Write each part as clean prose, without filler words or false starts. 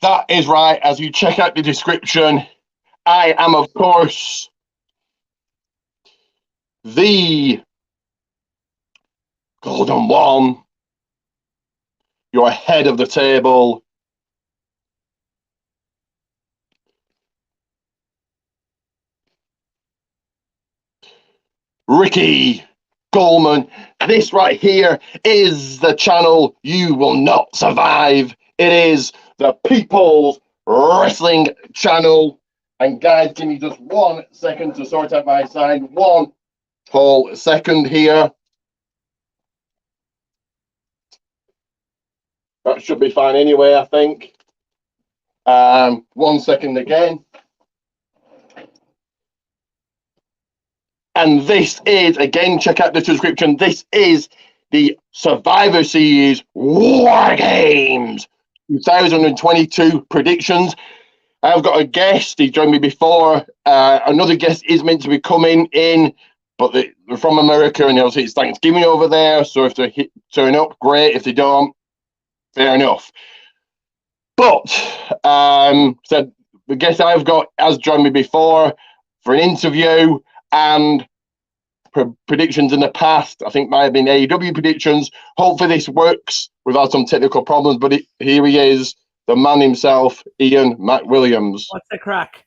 That is right. As you check out the description, I am, of course, the Golden One, your head of the table. Ricky Coleman. This right here is the channel you will not survive. It is the People's Wrestling Channel. And guys, give me just 1 second to sort out my sign. 1 whole second here. That should be fine anyway, I think. 1 second again. And this is, again, check out the description. This is the Survivor Series War Games 2022 predictions. I've got a guest. He joined me before. Another guest is meant to be coming in, but they're from America, and obviously it's Thanksgiving over there. So if they turn up, great. If they don't, fair enough. But so the guest I've got has joined me before for an interview and predictions in the past. I think might have been AEW predictions. Hopefully this works without some technical problems. But here he is, the man himself, Ian McWilliams. What's the crack?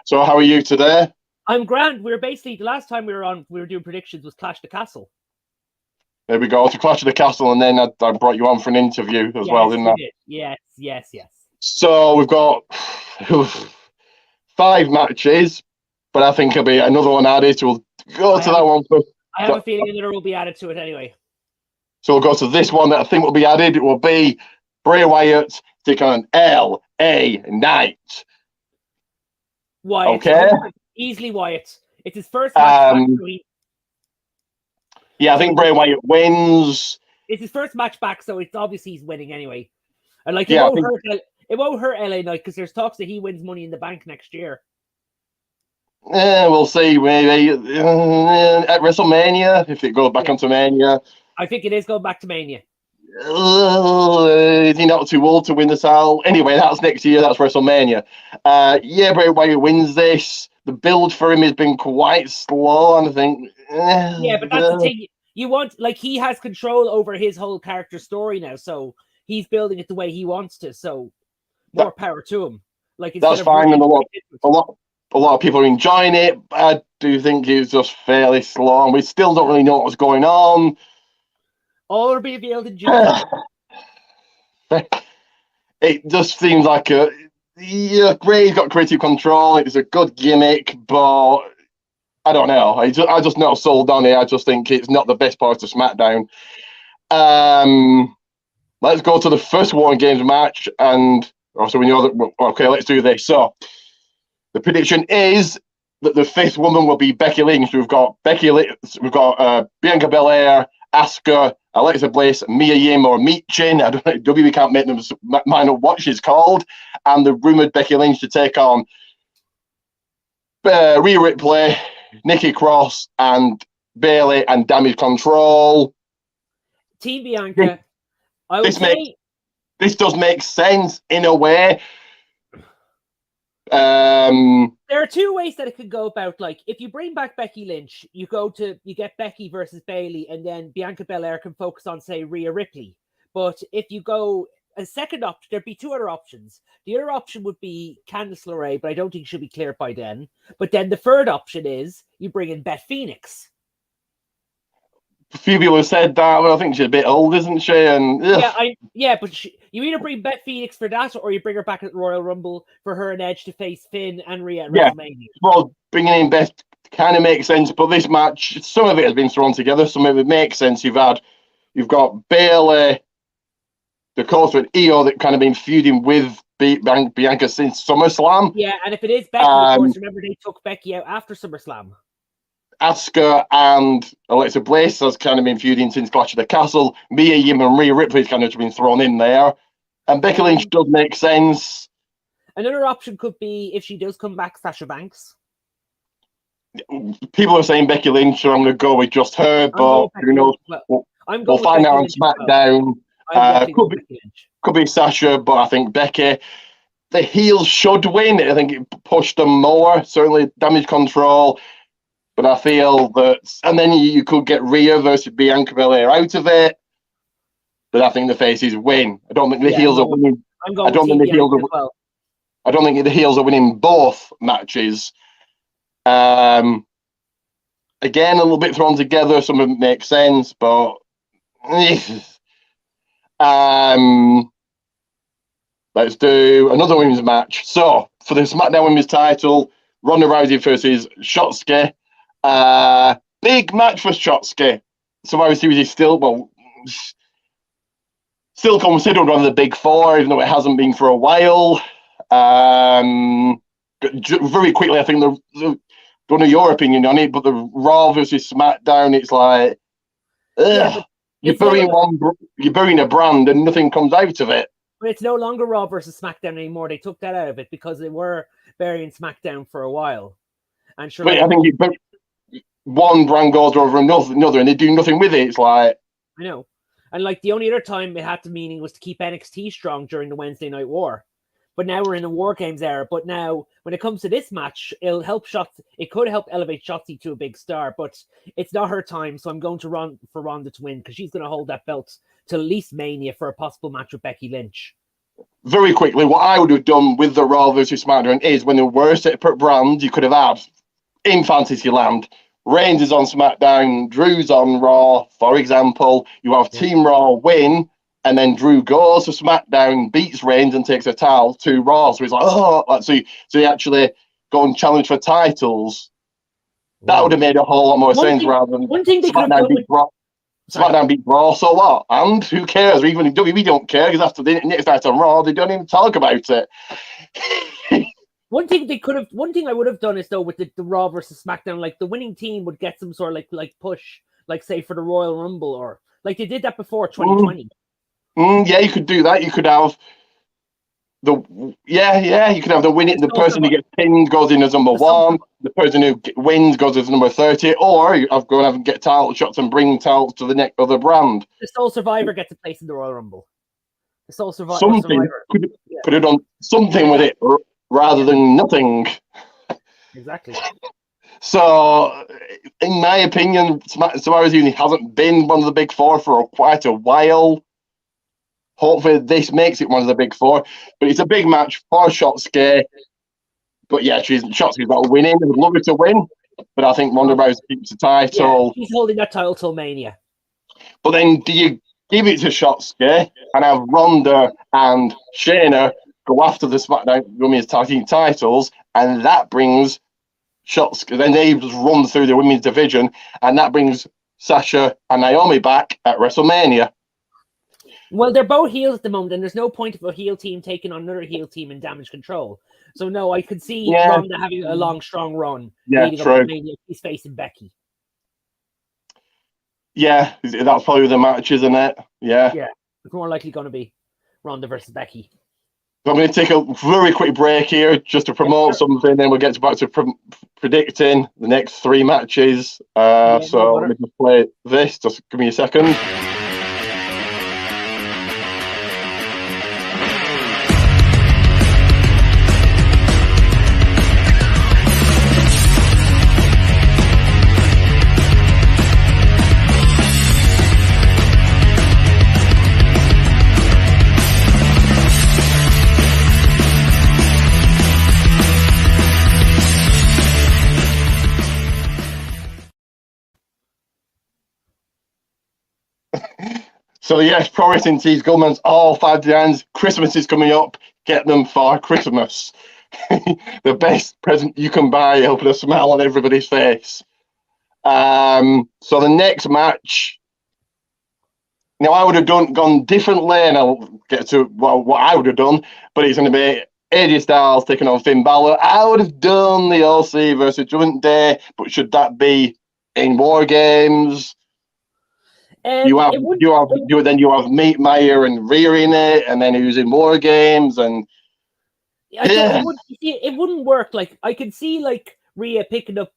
So how are you today? I'm grand. We were basically, the last time we were doing predictions was Clash the Castle. There we go, to Clash of the Castle, and then I brought you on for an interview as well, didn't I? Yes. So we've got 5 matches, but I think there'll be another one added. So we'll go to that one first. I have a feeling another will be added to it anyway. So we'll go to this one that I think will be added. It will be Bray Wyatt taking on L.A. Knight. Wyatt. Okay. Easily Wyatt. It's his first match back. Yeah, I think Bray Wyatt wins. It's his first match back, so it's obviously he's winning anyway. And like, it won't hurt LA Knight because there's talks that he wins Money in the Bank next year. We'll see. Maybe at WrestleMania, if it goes back onto Mania. I think it is going back to Mania. Is he not too old to win the title? Anyway, that's next year. That's WrestleMania. Bray Wyatt wins this. The build for him has been quite slow, and I think. Yeah, but that's the thing. You want, like, he has control over his whole character story now, so he's building it the way he wants to. So more power to him. Like, that's fine, and a lot of people are enjoying it. I do think it's just fairly slow, and we still don't really know what's going on. All are being revealed in June. It just seems like Bray's got creative control. It's a good gimmick, but I don't know. I just not sold on it. I just think it's not the best part of SmackDown. Let's go to the first War Games match, and also we know that. Okay, let's do this. So the prediction is that the 5th woman will be Becky Lynch. We've got Bianca Belair, Asuka, Alexa Bliss, Mia Yim or Meechin. I don't know. WWE can't make them mind up what she's called. And the rumored Becky Lynch to take on Rhea Ripley, Nikki Cross, and Bayley and Damage Control. Team Bianca. I would say this does make sense in a way. There are 2 ways that it could go about. Like, if you bring back Becky Lynch, you get Becky versus Bayley, and then Bianca Belair can focus on, say, Rhea Ripley. But if you go a second option, there'd be 2 other options. The other option would be Candice LeRae, but I don't think she'll be cleared by then. But then the third option is you bring in Beth Phoenix. A few people have said that, but I think she's a bit old, isn't she? And but you either bring Beth Phoenix for that, or you bring her back at Royal Rumble for her and Edge to face Finn and Rhea at WrestleMania. Well, bringing in Beth kind of makes sense, but this match, some of it has been thrown together. Some of it makes sense. You've got Bayley, the course with Io that kind of been feuding with Bianca since SummerSlam. Yeah, and if it is Becky, of course, remember they took Becky out after SummerSlam. Asuka and Alexa Bliss has kind of been feuding since Clash of the Castle. Mia Yim and Rhea Ripley's kind of been thrown in there. And Becky Lynch does make sense. Another option could be, if she does come back, Sasha Banks. People are saying Becky Lynch, so I'm going to go with just her, but who knows? We'll find out on SmackDown. I'm definitely Could going be Becky Lynch. could be Sasha, but I think Becky. The heels should win. I think it pushed them more. Certainly damage control. But I feel that, and then you could get Rhea versus Bianca Belair out of it. But I think the faces win. I don't think the heels are winning. I'm I going don't with think Team the heels Bianca are. as well. I don't think the heels are winning both matches. Again, a little bit thrown together. Some of it makes sense, but let's do another women's match. So for the SmackDown Women's title, Ronda Rousey versus Shotzi. Big match for Shotzi. Survivor Series is still considered one of the big four, even though it hasn't been for a while. Very quickly, I think don't know your opinion on it, but the Raw versus SmackDown, it's like, you're burying a brand and nothing comes out of it. But it's no longer Raw versus SmackDown anymore. They took that out of it because they were burying SmackDown for a while. And sure, I think one brand goes over another, and they do nothing with it. It's like, I know. And like the only other time it had the meaning was to keep NXT strong during the Wednesday Night War. But now we're in a War Games era. But now, when it comes to this match, it'll help Shotzi. It could help elevate Shotzi to a big star, but it's not her time. So I'm going to run for Ronda to win because she's going to hold that belt till at least Mania for a possible match with Becky Lynch. Very quickly, what I would have done with the Raw versus SmackDown is when there were separate brands, you could have had in Fantasyland. Reigns is on SmackDown, Drew's on Raw, for example. You have Team Raw win, and then Drew goes to SmackDown, beats Reigns, and takes a title to Raw. So he's like, so he actually go and challenge for titles. That would have made a whole lot more sense rather than one thing they could have done with SmackDown beat Raw. So what? And who cares? Even if WWE don't care because after the next night on Raw, they don't even talk about it. One thing I would have done is though with the Raw versus SmackDown, like the winning team would get some sort of like push, like say for the Royal Rumble or like they did that before 2020. Yeah, you could do that. You could have you could have the person who gets pinned goes in as number one, the person who wins goes as number 30, or I've gone and get title shots and bring titles to the next other brand. The sole survivor gets a place in the Royal Rumble. The sole survivor could have done something with it rather than nothing. Exactly. So, in my opinion, Survivor Series hasn't been one of the big four for quite a while. Hopefully, this makes it one of the big four. But it's a big match for Shotzi. But yeah, Shotzi's not winning. I would love her to win. But I think Ronda Rousey keeps the title. Yeah, he's holding that title till Mania. But then do you give it to Shotzi and have Ronda and Shayna go after the SmackDown Women's Tag Team titles, and that brings Shotzi, then they just run through the women's division, and that brings Sasha and Naomi back at WrestleMania. Well, they're both heels at the moment, and there's no point of a heel team taking on another heel team in Damage Control. So no, I could see Ronda having a long, strong run. Yeah, true. He's facing Becky. Yeah, that's probably the match, isn't it? Yeah. Yeah, it's more likely going to be Ronda versus Becky. So I'm going to take a very quick break here just to promote something, then we'll get back to predicting the next three matches. Let me just play this. Just give me a second. So yes, Pro Wrestling Tees Governments, all 5 designs. Christmas is coming up. Get them for Christmas. The best present you can buy, helping a smile on everybody's face. So the next match. Now I would have gone differently, and I'll get to what I would have done. But it's going to be AJ Styles taking on Finn Balor. I would have done the OC versus Judgment Day, but should that be in War Games? You have Meat Meyer and Rhea in it, and then who's in War Games, and it wouldn't work. Like I could see like Rhea picking up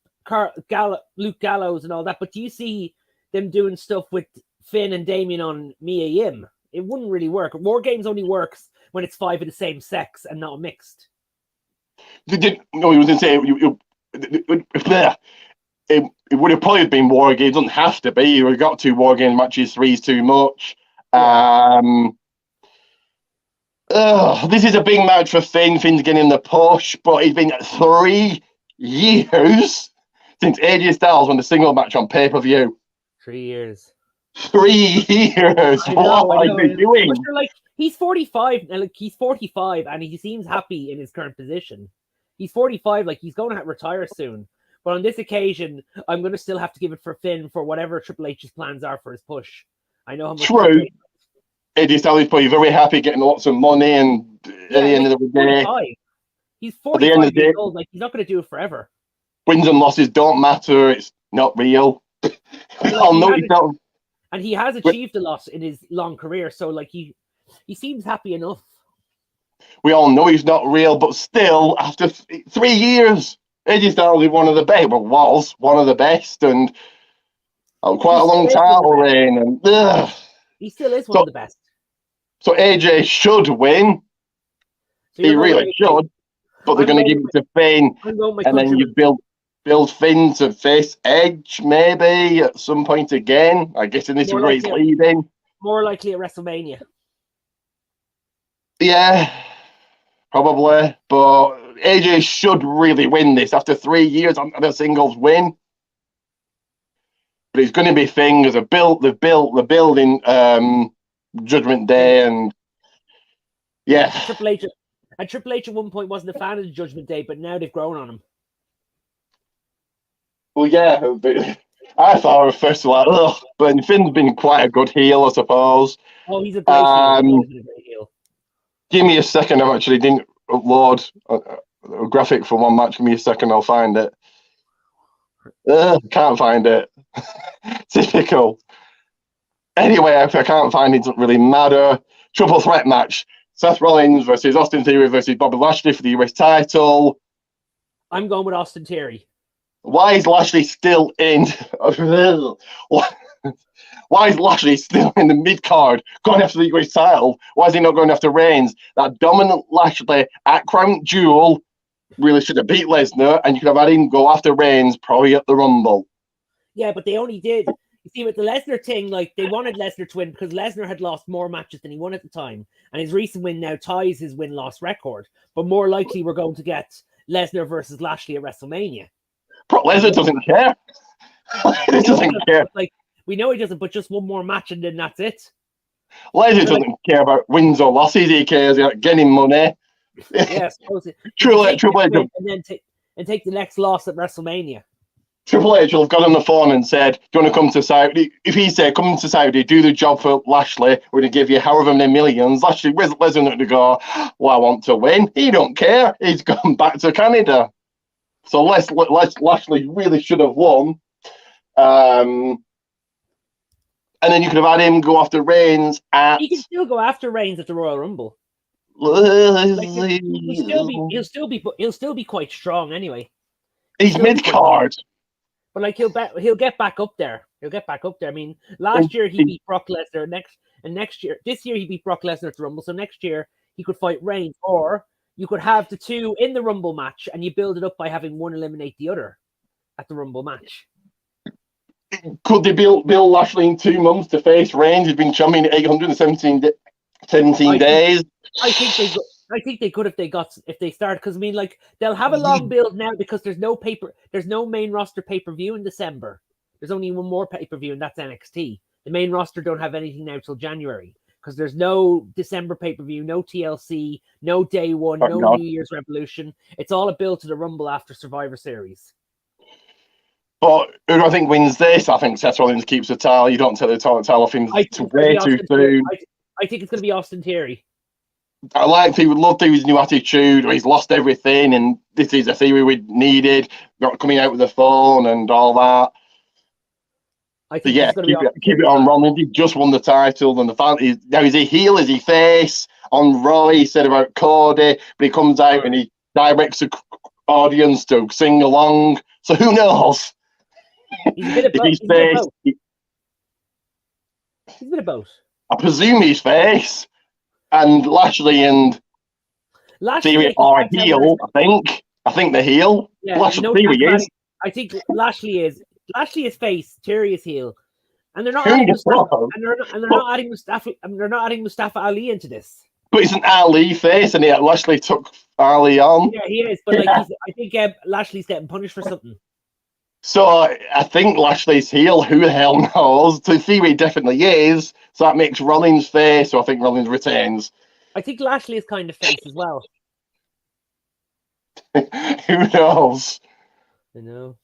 Luke Gallows and all that, but do you see them doing stuff with Finn and Damien on Mia Yim it wouldn't really work. War Games only works when it's 5 of the same sex and not mixed. No, he was going to say it would have probably been War Games. It doesn't have to be. We've got 2 War Game matches. 3's too much. Yeah. This is a big match for Finn. Finn's getting the push, but it's been 3 years since AJ Styles won the single match on pay-per-view. 3 years. 3 years. What are you doing? But like, he's 45. Like, he's 45, and he seems happy in his current position. He's 45. Like, he's going to retire soon. But on this occasion, I'm going to still have to give it for Finn for whatever Triple H's plans are for his push. I know how much. True. AJ Styles is probably very happy getting lots of money, and at the end of the day, he's 45 years old. Like, he's not going to do it forever. Wins and losses don't matter. It's not real. And he has achieved a lot in his long career, so like he seems happy enough. We all know he's not real, but still, after 3 years, AJ Styles is one of the best. Well, was one of the best, and quite a long title reign. And he still is one of the best. So AJ should win. He really should, but they're going to give it to Finn, and then you build Finn to face Edge maybe at some point again. I guess in this is where he's leading. More likely at WrestleMania. Yeah, probably. But AJ should really win this after 3 years on a singles win. But it's going to be Finn because they're building Judgment Day, and yeah. Triple H at one point wasn't a fan of the Judgment Day, but now they've grown on him. Well, yeah, but I thought at first like, ugh, but Finn's been quite a good heel, I suppose. Oh, he's a great heel. Give me a second. I actually didn't upload a graphic for one match. Give me a second. I'll find it. Can't find it. Typical. Anyway, if I can't find it, doesn't really matter. Triple threat match. Seth Rollins versus Austin Theory versus Bobby Lashley for the US title. I'm going with Austin Theory. Why is Lashley still in? Why is Lashley still in the mid card going after the US title? Why is he not going after Reigns? That dominant Lashley at Crown Jewel really should have beat Lesnar, and you could have had him go after Reigns probably at the Rumble. Yeah, but they only did. You see, with the Lesnar thing, like, they wanted Lesnar to win because Lesnar had lost more matches than he won at the time, and his recent win now ties his win-loss record. But more likely, we're going to get Lesnar versus Lashley at WrestleMania. Brock Lesnar doesn't care. He doesn't care. Like, we know he doesn't, but just one more match and then that's it. Lesnar doesn't care about wins or losses. He cares about getting money. Yeah, I suppose it. Triple H, and take the next loss at WrestleMania. Triple H will have got on the phone and said, "Do you want to come to Saudi?" If he said, "Come to Saudi, do the job for Lashley. We're going to give you however many millions." Lashley, Lesnar to go, "Well, I want to win." He don't care. He's gone back to Canada. So Lashley really should have won. And then you could have had him go after Reigns at... He can still go after Reigns at the Royal Rumble. Like, he'll still be quite strong anyway. He's mid-card. But like he'll get back up there. He'll get back up there. I mean, last year he beat Brock Lesnar. This year he beat Brock Lesnar at the Rumble. So next year he could fight Reigns, or you could have the two in the Rumble match, and you build it up by having one eliminate the other at the Rumble match. Could they build Lashley in 2 months to face Reigns? He's been champion 817 days. I think they could if they start, because I mean, like, they'll have a long build now because there's no main roster pay-per-view in December. There's only one more pay-per-view, and that's NXT. The main roster don't have anything now till January because there's no December pay-per-view, no TLC, no Day One, New Year's Revolution. It's all a build to the Rumble after Survivor Series. But who do I think wins this? I think Seth Rollins keeps the title. You don't take the title off him way too soon. I think it's going to be Austin Theory. I liked he would love to his new attitude. He's lost everything, and this is a Theory we needed. Not coming out with the phone and all that. I think keep it on Rollins. He just won the title, and the fact is now is he heel? Is he face? On Raw, he said about Cody, but he comes out and he directs the audience to sing along. So who knows? He's a bit of both. He's a bit of both. I presume he's face, and Lashley and Theory are heel. I think the heel. Yeah, Lashley Theory is. I think Lashley is face. Theory is heel, and they're not Who adding does Mustafa, that? and they're not adding Mustafa. I mean, they're not adding Mustafa Ali into this. But isn't Ali face, and Lashley took Ali on? Yeah, he is. But like, I think Lashley's getting punished for something. So I think Lashley's heel. Who the hell knows? The Theory definitely is. So that makes Rollins face. So I think Rollins retains. I think Lashley is kind of face as well. Who knows? I know.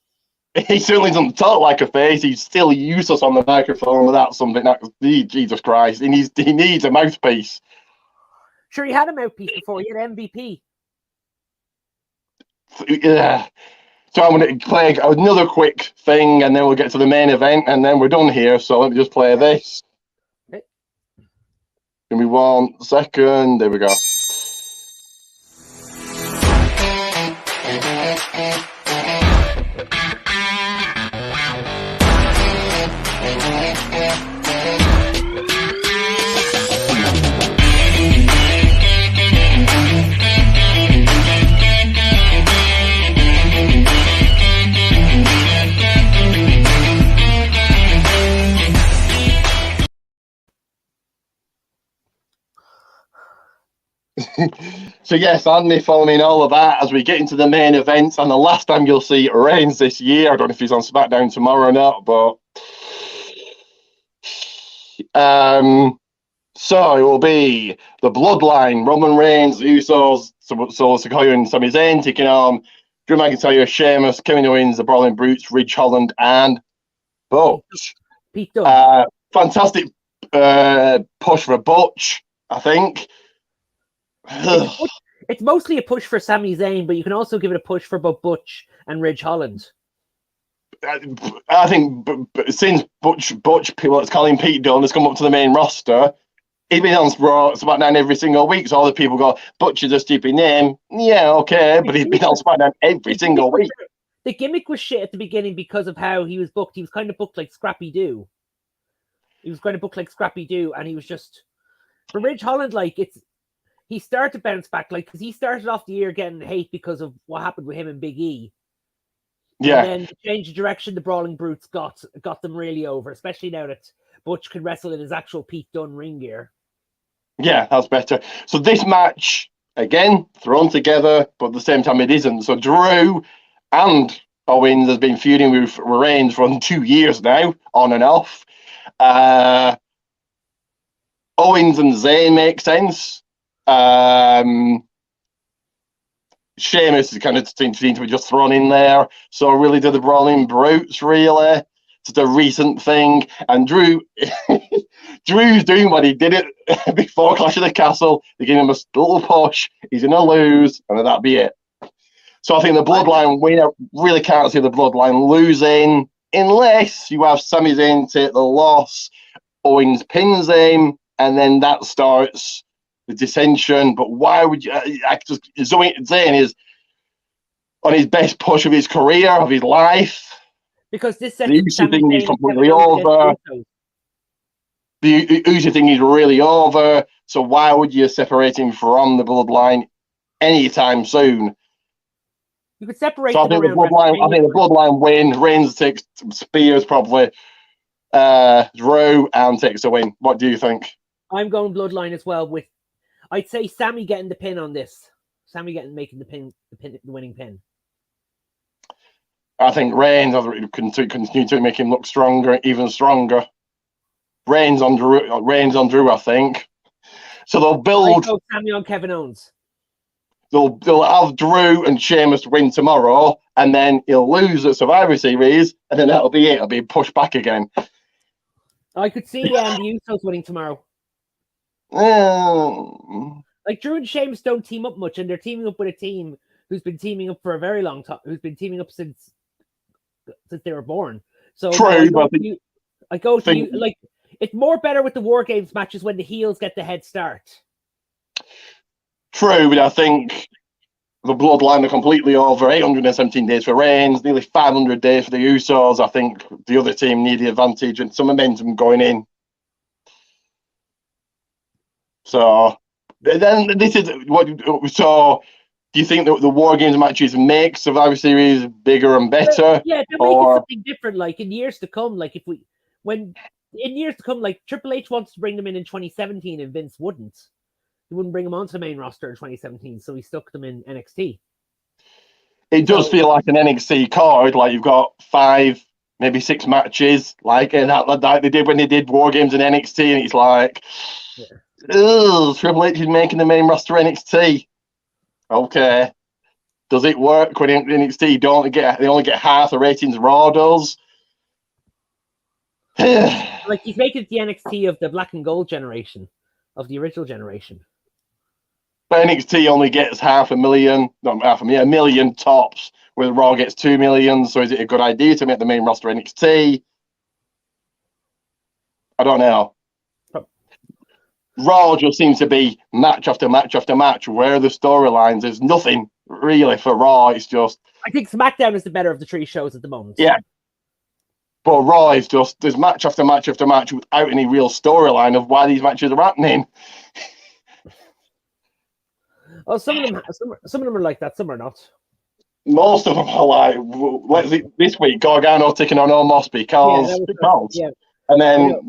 He certainly doesn't talk like a face. He's still useless on the microphone without something. Jesus Christ. He needs a mouthpiece. Sure, he had a mouthpiece before. He had MVP. Yeah. So I'm going to play another quick thing, and then we'll get to the main event, and then we're done here. So let me just play this. Okay. Give me 1 second. There we go. So yes, Andy, following all of that as we get into the main events, and the last time you'll see Reigns this year. I don't know if he's on SmackDown tomorrow or not, but so it will be the Bloodline, Roman Reigns, the Usos, Solo Sikoa and Sami Zayn taking on Drew McIntyre, Sheamus, Kevin Owens, the Brawling Brutes, Ridge Holland, and Butch. Pete Dunne. Fantastic push for Butch, I think. It's mostly a push for Sami Zayn, but you can also give it a push for both Butch and Ridge Holland. I think since Butch, people let's call him Pete Dunne, has come up to the main roster, he's been on Raw SmackDown every single week, so all the people go, Butch is a stupid name. Yeah, okay, but he's been on SmackDown every single week. The gimmick was shit at the beginning because of how he was booked. He was kind of booked like Scrappy Doo. He was kind of booked like Scrappy Doo, and he was just... For Ridge Holland, like, he started to bounce back, like, because he started off the year getting hate because of what happened with him and Big E. Yeah. And then to change the direction, the Brawling Brutes got them really over, especially now that Butch can wrestle in his actual Pete Dunne ring gear. Yeah, that's better. So this match, again, thrown together, but at the same time it isn't. So Drew and Owens has been feuding with Reigns for 2 years now, on and off. Owens and Zayn make sense. Sheamus is kind of seems to be just thrown in there. So really do the Brawling Brutes, really. It's a recent thing. And Drew's doing what he did it before Clash of the Castle. They give him a little push. He's going to lose, and that'll be it. So I think the Bloodline winner, really can't see the Bloodline losing unless you have Sami Zayn take the loss, Owens pins him, and then that starts the dissension. But why would you? Zayn is on his best push of his career, of his life. Because this the Uzi thing is completely over. The Uzi thing is really over. So why would you separate him from the Bloodline anytime soon? You could separate. So I think the Bloodline win. Reigns takes Spears probably. Drew and takes the win. What do you think? I'm going Bloodline as well. I'd say Sammy getting the pin on this. Sammy making the winning pin. I think Reigns continue to make him look stronger, even stronger. Reigns on Drew, I think. So they'll build. Sammy on Kevin Owens. They'll have Drew and Sheamus win tomorrow, and then he'll lose at Survivor Series, and then that'll be it. It'll be pushed back again. I could see the Usos winning tomorrow. Like Drew and Sheamus don't team up much, and they're teaming up with a team who's been teaming up for a very long time, who's been teaming up since they were born. So true, but like it's more better with the War Games matches when the heels get the head start. True, but I think the Bloodline are completely over. 817 days for Reigns, nearly 500 days for the Usos. I think the other team need the advantage and some momentum going in. So then this is what. So do you think that the War Games matches make Survivor Series bigger and better? Yeah, they're making something different. Like in years to come, like in years to come, like Triple H wants to bring them in 2017, and Vince wouldn't. He wouldn't bring them onto the main roster in 2017, so he stuck them in NXT. It does feel like an NXT card, like you've got 5, maybe 6 matches, like they did when they did War Games in NXT, and it's like, Triple H is making the main roster NXT. Okay, does it work when NXT they only get half the ratings Raw does? Like he's making it the NXT of the black and gold generation, of the original generation. But NXT only gets a million tops, where Raw gets 2 million. So is it a good idea to make the main roster NXT? I don't know. Raw just seems to be match after match after match. Where are the storylines? There's nothing really for Raw. It's just. I think SmackDown is the better of the 3 shows at the moment. Yeah. But Raw is just, there's match after match after match without any real storyline of why these matches are happening. Oh, some of them are like that. Some are not. Most of them are like, this week Gargano taking on Omos because. And then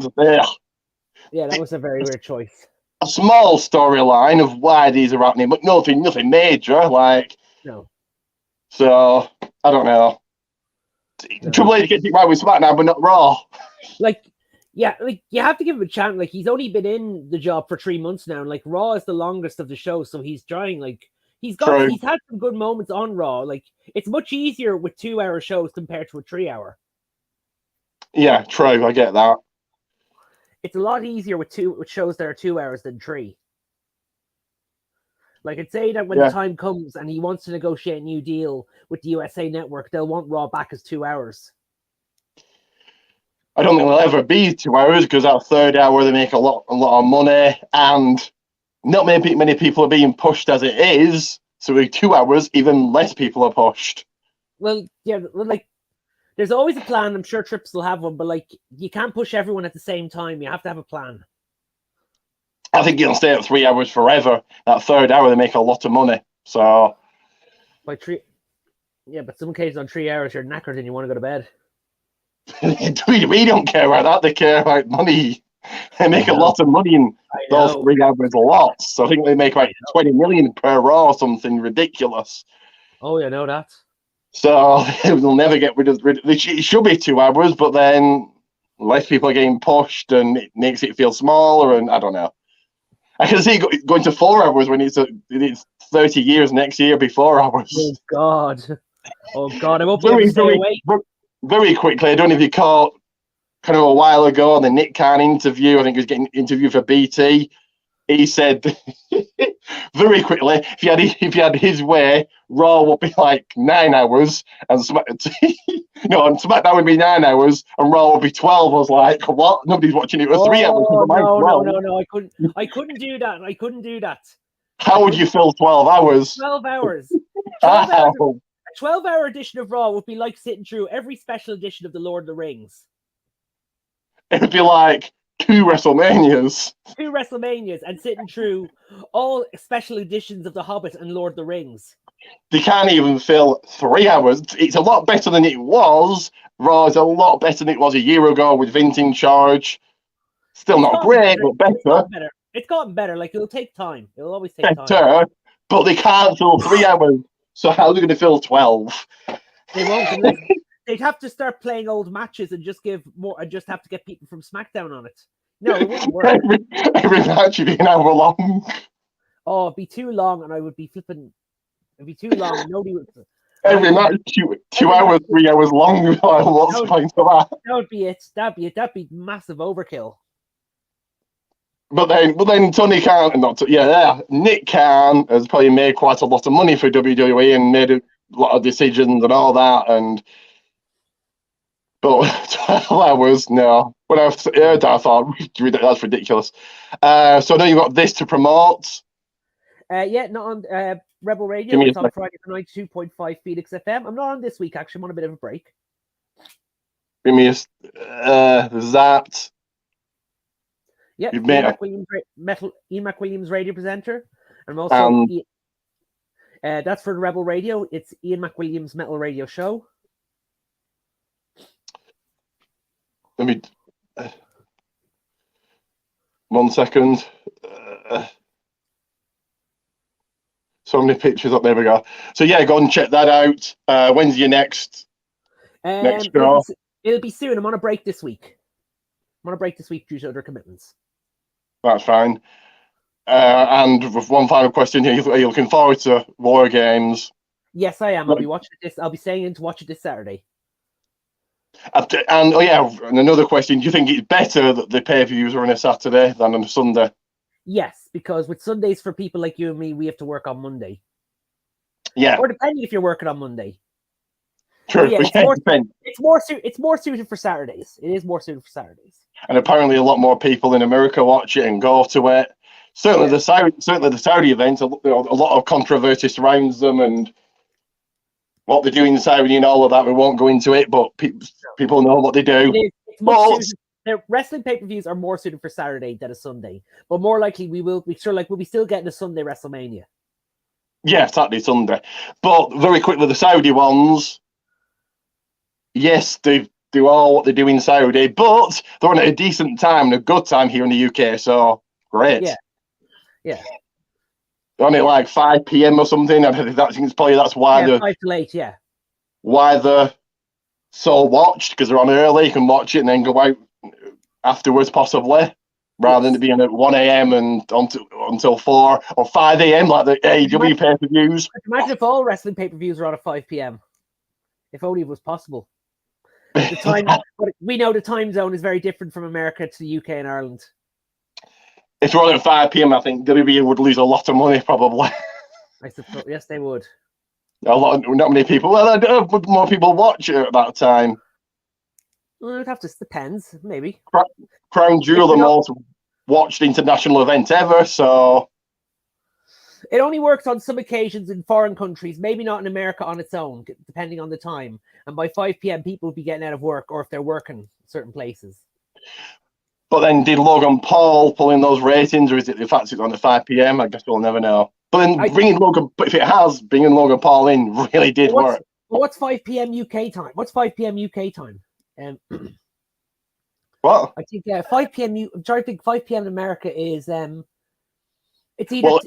that was a very weird choice. A small storyline of why these are happening, but nothing major. Like no. So I don't know. Triple H gets it right with SmackDown, but not Raw. Like you have to give him a chance. Like he's only been in the job for 3 months now. And like Raw is the longest of the show, so he's trying. Like he's had some good moments on Raw. Like it's much easier with 2-hour shows compared to a 3-hour. Yeah, true. I get that. It's a lot easier with shows that are 2 hours than 3. Like I'd say that when the time comes and he wants to negotiate a new deal with the USA Network, they'll want Raw back as 2 hours. I don't think they'll ever be 2 hours because that 3rd hour they make a lot of money, and not many people are being pushed as it is. So with 2 hours, even less people are pushed. Well, yeah, like there's always a plan. I'm sure Trips will have one, but like you can't push everyone at the same time. You have to have a plan. I think you'll stay at 3 hours forever. That 3rd hour, they make a lot of money. So, but some cases on 3 hours, you're knackered and you want to go to bed. we don't care about that. They care about money. They make a lot of money in those 3 hours lots. So I think they make like 20 million per Raw or something ridiculous. Oh, yeah, I know that. So they'll never get rid of it. It should be 2 hours, but then less people are getting pushed and it makes it feel smaller, and I don't know. I can see going to 4 hours when it's 30 years next year be 4 hours. Oh God! I won't be able to stay awake. Very quickly, I don't know if you caught kind of a while ago on the Nick Khan interview. I think he was getting interviewed for BT. He said very quickly, if he had his way, Raw would be like 9 hours, and SmackDown would be 9 hours, and Raw would be 12. I was like, what? Nobody's watching it for 3 hours. No, I couldn't do that. How would you fill 12 hours? 12 hours. 12 hours. A 12-hour edition of Raw would be like sitting through every special edition of The Lord of the Rings. It would be like 2 WrestleManias. 2 WrestleManias and sitting through all special editions of The Hobbit and Lord of the Rings. They can't even fill 3 hours. It's a lot better than it was. Raw is a lot better than it was a year ago with Vince in charge. Still not great, but better. It's gotten better. Like, it'll take time. It'll always take time. But they can't fill 3 hours. So how are they going to fill 12? They won't. They'd have to start playing old matches and just give more, and just have to get people from SmackDown on it. No, it wouldn't work. every match would be an hour long. Oh, it'd be too long, and I would be flipping. It'd be too long. Nobody would. Every match, 2 hours, 3 hours long. What's the point of that? That would be it. That'd be massive overkill. But then Tony Khan, Nick Khan has probably made quite a lot of money for WWE and made a lot of decisions and all that. But 12 hours, no. When I heard that, I thought that's ridiculous. So now you've got this to promote. Not on Rebel Radio. It's on Friday for 92.5 Phoenix FM. I'm not on this week, actually. I'm on a bit of a break. Give me that. Yeah, You've made Ian McWilliams, radio presenter, and also that's for Rebel Radio. It's Ian McWilliams Metal Radio Show. Let me 1 second. So many pictures up there. We go. So yeah, go and check that out. When's your next show? It'll be soon. I'm on a break this week. Due to other commitments. That's fine. And with one final question here, are you looking forward to War Games? Yes, I am. I'll be watching this. I'll be staying in to watch it this Saturday. And and another question: do you think it's better that the pay-per-views are on a Saturday than on a Sunday? Yes, because with Sundays for people like you and me, we have to work on Monday. Yeah, or depending if you're working on Monday. True. Yeah, it's more suited for Saturdays. It is more suited for Saturdays. And apparently, a lot more people in America watch it and go to it. Certainly, the Saudi events, a lot of controversy surrounds them and what they do in Saudi and all of that. We won't go into it, but people know what they do. Their wrestling pay-per-views are more suited for Saturday than a Sunday, but more likely we'll be still getting a Sunday WrestleMania. Yeah, Saturday, Sunday. But very quickly, the Saudi ones, yes, they do all what they do in Saudi, but they're on at a decent time and a good time here in the UK, so great. Yeah. They're on at like 5 p.m. or something. I think that's why they're 5 to late, yeah. Why they're so watched, because they're on early, you can watch it and then go out afterwards, possibly, rather than being at 1 a.m. and until 4 or 5 a.m. like the AEW pay-per-views. Imagine if all wrestling pay-per-views were on at 5 p.m. If only it was possible. The time, but we know the time zone is very different from America to the UK and Ireland. If we're on at 5 p.m., I think WWE would lose a lot of money, probably. I suppose, yes, they would. Not many people. Well, more people watch it at that time. Well, it depends, maybe. Crown Jewel, the most watched international event ever, so it only works on some occasions in foreign countries, maybe not in America on its own, depending on the time. And by 5 p.m., people will be getting out of work, or if they're working certain places. But then, did Logan Paul pull in those ratings, or is it the fact it's on at 5 p.m.? I guess we'll never know. But then bringing Logan Paul in really did work. What's 5 p.m. UK time? What's 5 p.m. UK time? What? I think 5 p.m. I'm trying to think 5 p.m. in America is it's either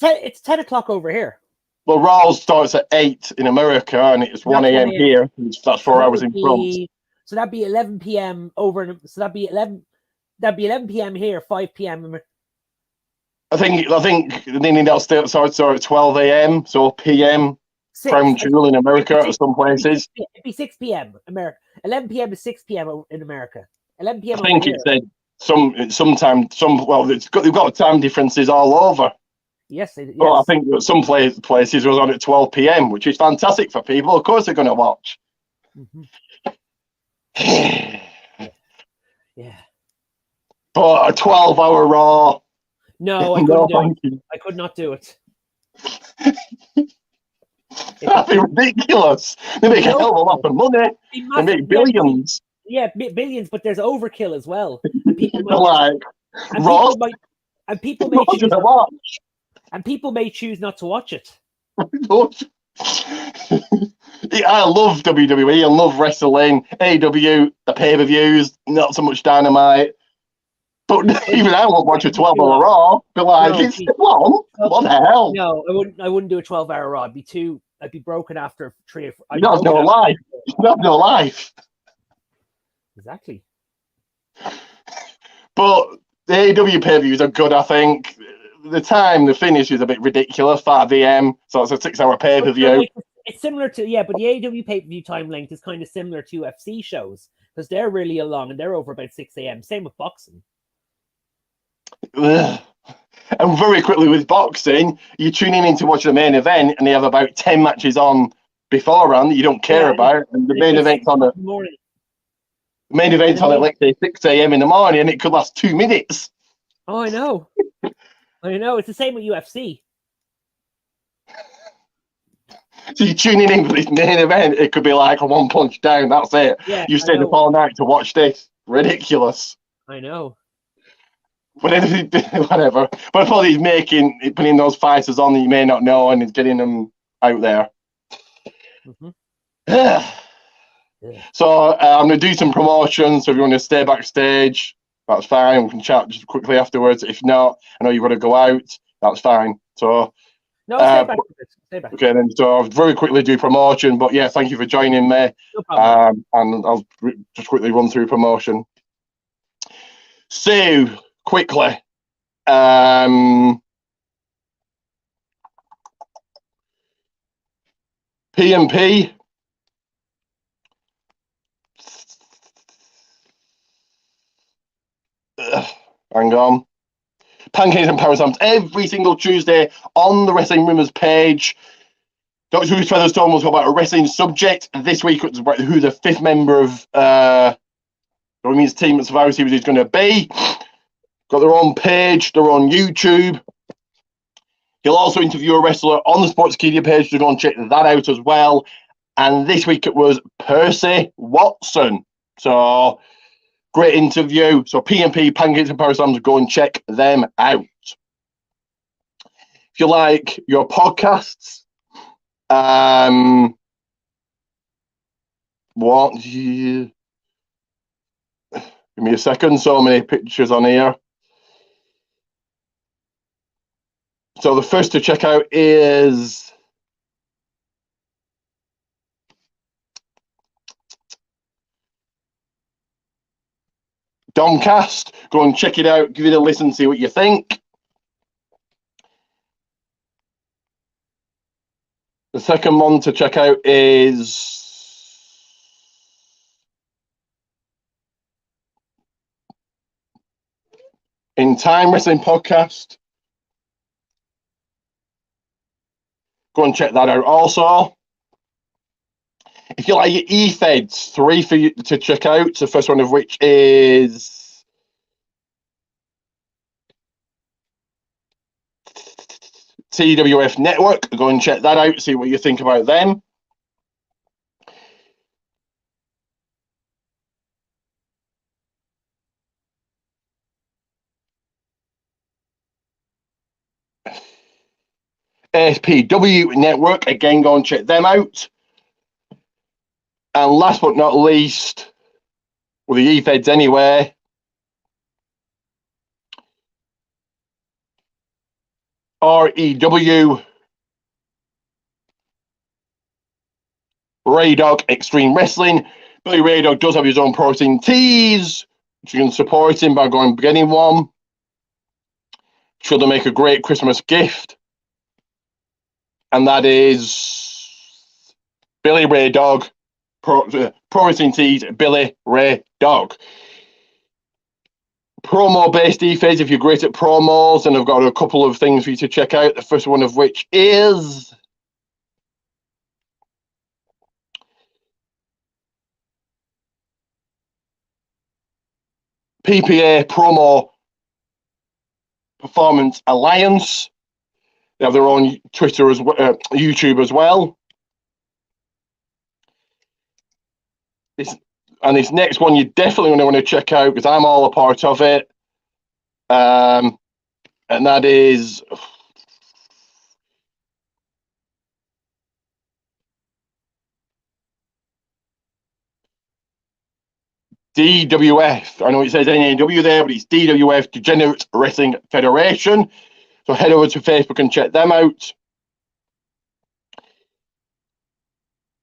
it's 10 o'clock over here. Well, Raw starts at 8 in America and it's 1 a.m. here. That's 4 hours in front. So that'd be 11 p.m. over. So that'd be 11 p.m. here, 5 p.m. I think then that starts at 12 a.m. So p.m. Crown Jewel in America at some places. It'd be 6 p.m. America. 11 p.m. to 6 p.m. in America. 11 p.m. I think it said they've got time differences all over. Yes. Well, I think that some places was on at 12 p.m., which is fantastic for people. Of course, they're going to watch. Mm-hmm. Yeah. But a 12-hour Raw. No, I couldn't do it. I could not do it. That'd be ridiculous. They make a hell of a lot of money. They make billions. Yeah, billions, but there's overkill as well. And people may choose not to watch it. I love WWE. I love wrestling. AEW, the pay-per-views, not so much Dynamite. But even I won't watch a 12-hour Raw. Be like, it's long. What the hell? No, I wouldn't do a 12-hour Raw. I'd be broken after 3 or 4. You don't have no life. You don't have no life. Exactly. But the AEW pay-per-views are good, I think. The time, the finish is a bit ridiculous, 5 a.m. So it's a 6-hour pay-per-view. It's similar to, but the AEW pay-per-view time length is kind of similar to UFC shows because they're really long and they're over about 6 a.m. Same with boxing. Ugh. And very quickly with boxing, you're tuning in to watch the main event and they have about 10 matches on beforehand that you don't care about. And the main event's on at let's say 6 a.m. in the morning and it could last 2 minutes. Oh, I know. It's the same with UFC. So you're tuning in for this main event, it could be like a one punch down, that's it. Yeah, you stayed up all night to watch this. Ridiculous. I know. But then, whatever. But I thought he's putting those fighters on that you may not know, and he's getting them out there. Mm-hmm. Yeah. So I'm going to do some promotions. So if you want to stay backstage, that's fine. We can chat just quickly afterwards. If not, I know you've got to go out. That's fine. So No, stay back. Stay back. okay, then. So I'll very quickly do promotion. But yeah, thank you for joining me. No problem. And I'll just quickly run through promotion. So quickly. P&P. Hang on. Pancakes and Power Slams every single Tuesday on the Wrestling Rumours page. Dr. Who's Featherstone will talk about a wrestling subject. This week it's about who the fifth member of the women's team at Survivor Series is going to be. Got their own page, their own YouTube. He'll also interview a wrestler on the Sportskeeda page, so go and check that out as well. And this week it was Percy Watson. So great interview. So P&P, Pancakes and Power Slams, go and check them out. If you like your podcasts, give me a second. So many pictures on here. So the first to check out is Domcast. Go and check it out. Give it a listen. See what you think. The second one to check out is In Time Wrestling Podcast. Go and check that out also. If you like your E-Feds, 3 for you to check out. The first one of which is TWF Network. Go and check that out. See what you think about them. ASPW Network. Again, go and check them out. And last but not least, with the E-Feds anyway, REW, Ray Dog Extreme Wrestling. Billy Ray Dog does have his own protein teas, which you can support him by going and getting one. Sure, they make a great Christmas gift. And that is Billy Ray Dog, protein teas, Billy Ray Dog. Promo-based E-Feds, if you're great at promos, and I've got a couple of things for you to check out. The first one of which is PPA Promo Performance Alliance. They have their own Twitter as well, YouTube as well. This next one you definitely want to check out because I'm all a part of it. And that is DWF. I know it says NAW there, but it's DWF, Degenerate Wrestling Federation. So head over to Facebook and check them out.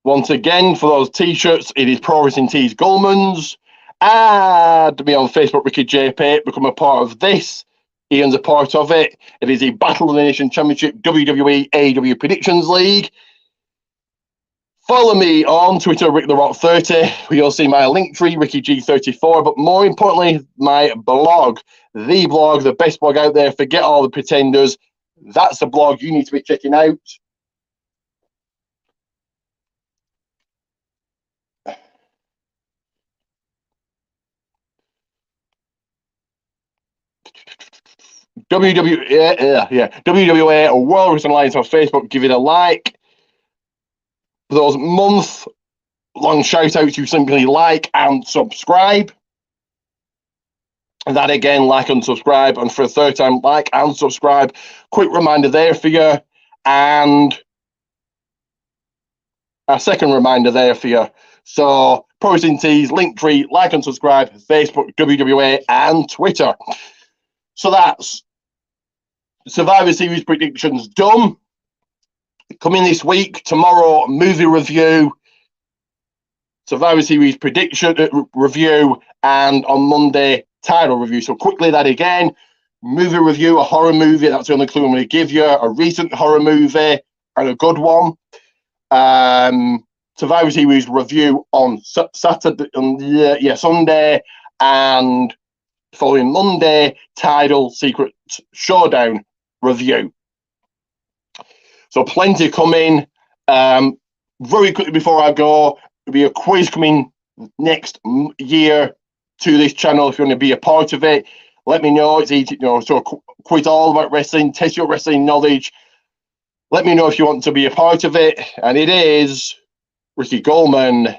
Once again, for those t-shirts, it is Pro Wrestling Tees Gulman's. Add me on Facebook, Ricky JP, become a part of this. Ian's a part of it. It is a Battle of the Nation Championship WWE AEW Predictions League. Follow me on Twitter, RickTheRock30, where you'll see my link tree, RickyG34, but more importantly, my blog, the best blog out there. Forget all the pretenders. That's the blog you need to be checking out. WWA World Wrestling Alliance on Facebook. Give it a like. For those month-long shout-outs, you simply like and subscribe. And that again, like and subscribe. And for a third time, like and subscribe. Quick reminder there for you. And a second reminder there for you. So, Pros in Tees, Linktree, like and subscribe, Facebook, WWA, and Twitter. So that's Survivor Series predictions done. Coming this week, tomorrow, movie review, Survivor Series prediction review, and on Monday, title review. So quickly that again, movie review, a horror movie, that's the only clue I'm going to give you, a recent horror movie, and a good one. Survivor Series review on Saturday, Sunday, and following Monday, title Secret Showdown review. So plenty coming. Very quickly before I go, there'll be a quiz coming next year to this channel. If you want to be a part of it, let me know. It's easy, so a quiz all about wrestling, test your wrestling knowledge. Let me know if you want to be a part of it. And it is Ricky Goldman